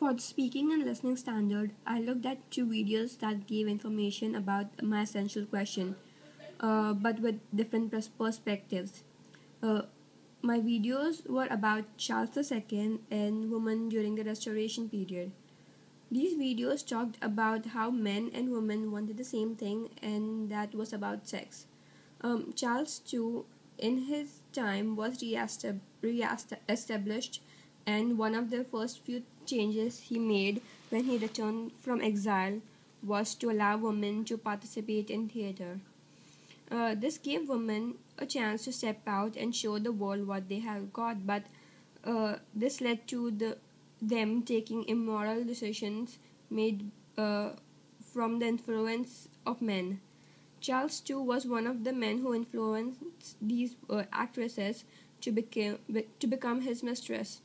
For the speaking and listening standard, I looked at two videos that gave information about my essential question, but with different perspectives. Uh, my videos were about Charles II and women during the Restoration period. These videos talked about how men and women wanted the same thing, and that was about sex. Charles too, in his time, was re-established, and one of the first few changes he made when he returned from exile was to allow women to participate in theater. This gave women a chance to step out and show the world what they have got, but this led to them taking immoral decisions made from the influence of men. Charles too was one of the men who influenced these actresses to become his mistress.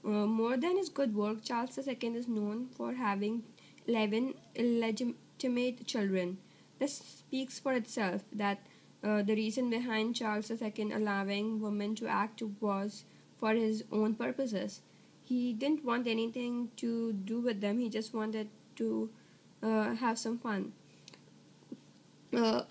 More than his good work, Charles II is known for having 11 illegitimate children. This speaks for itself that the reason behind Charles II allowing women to act was for his own purposes. He didn't want anything to do with them, he just wanted to have some fun. Uh,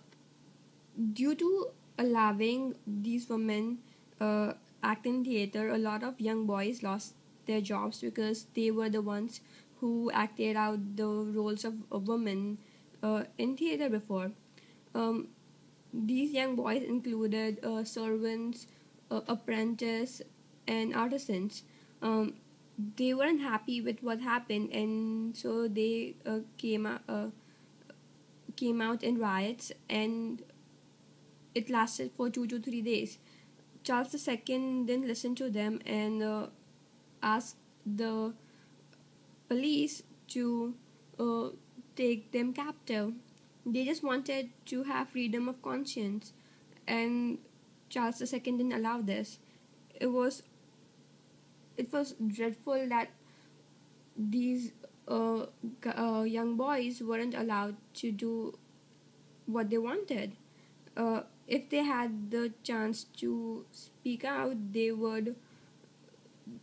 Due to allowing these women uh, act in theater, a lot of young boys lost their jobs because they were the ones who acted out the roles of women in theater before. Um, these young boys included servants, apprentices, and artisans. Um, they weren't happy with what happened, and so they came out in riots, and it lasted for 2 to 3 days. Charles II didn't listen to them and asked the police to uh, take them captive. They just wanted to have freedom of conscience, and Charles II didn't allow this. It was it was dreadful that these young boys weren't allowed to do what they wanted. If they had the chance to speak out, they would,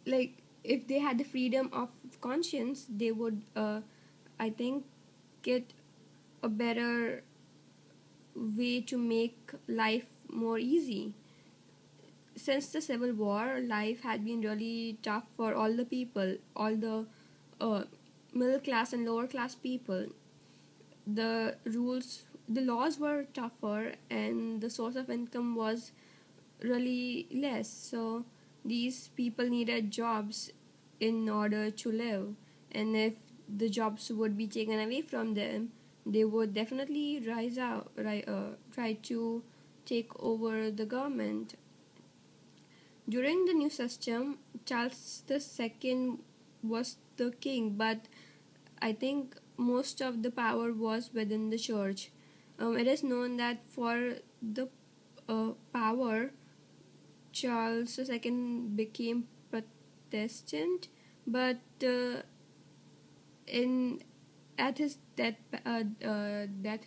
like, if they had the freedom of conscience, they would, I think, get a better way to make life more easy. Since the Civil War, life had been really tough for all the people, all the uh, middle class and lower class people. The laws were tougher, and the source of income was really less. So these people needed jobs in order to live, and if the jobs would be taken away from them, they would definitely try to take over the government. During the new system, Charles II was the king, but I think most of the power was within the church. It is known that for the power, Charles II became Protestant, but in at his deathbed,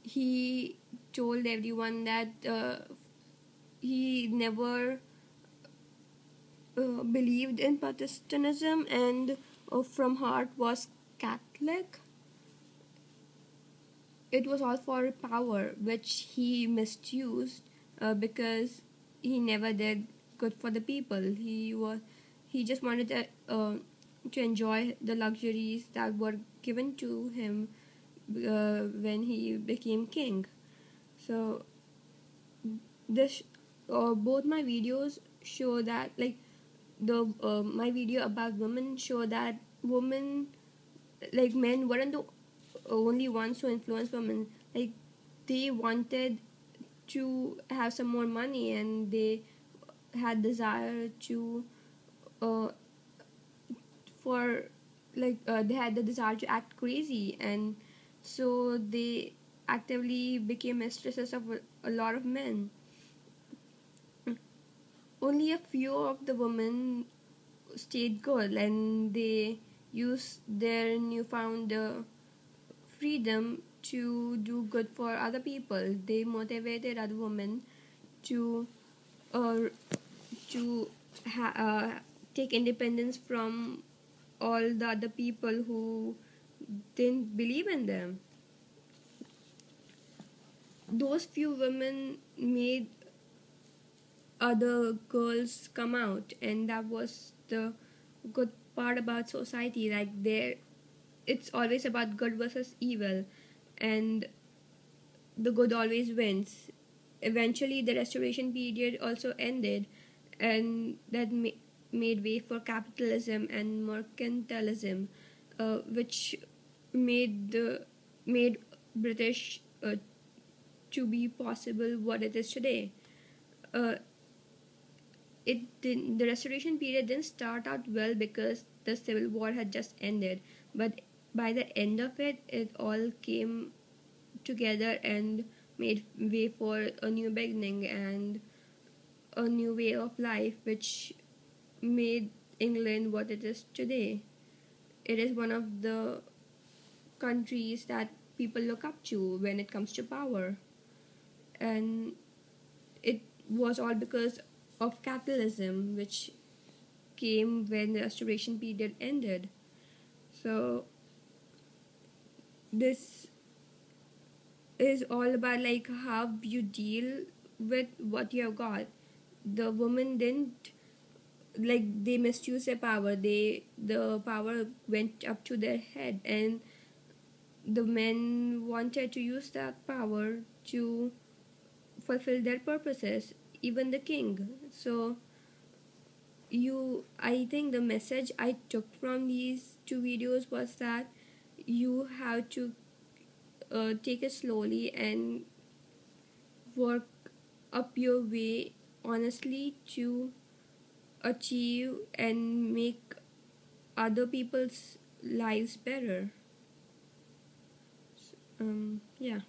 he told everyone that he never believed in Protestantism and from heart was Catholic. It was all for power, which he misused because he never did good for the people. He just wanted to enjoy the luxuries that were given to him when he became king. So this both my videos show that, like, the my video about women show that women, like, men weren't the only ones who influenced women. Like, they wanted to have some more money, and they had desire to uh, for they had the desire to act crazy, and so they actively became mistresses of a lot of men. Only a few of the women stayed good, and they used their newfound freedom to do good for other people. They motivated other women to uh, to take independence from all the other people who didn't believe in them. Those few women made other girls come out, and that was the good part about society. Like, there, it's always about good versus evil, and the good always wins. Eventually, the restoration period also ended, and that made way for capitalism and mercantilism, which made British to be possible what it is today. Uh, the restoration period didn't start out well because the civil war had just ended, but by the end of it, it all came together and made way for a new beginning and a new way of life, which made England what it is today. It is one of the countries that people look up to when it comes to power, and it was all because of capitalism, which came when the restoration period ended. So this is all about like how you deal with what you have got. The women didn't, like, they misused their power. The power went up to their head, and the men wanted to use that power to fulfill their purposes, even the king. So I think the message I took from these two videos was that you have to take it slowly and work up your way honestly to achieve and make other people's lives better. Yeah.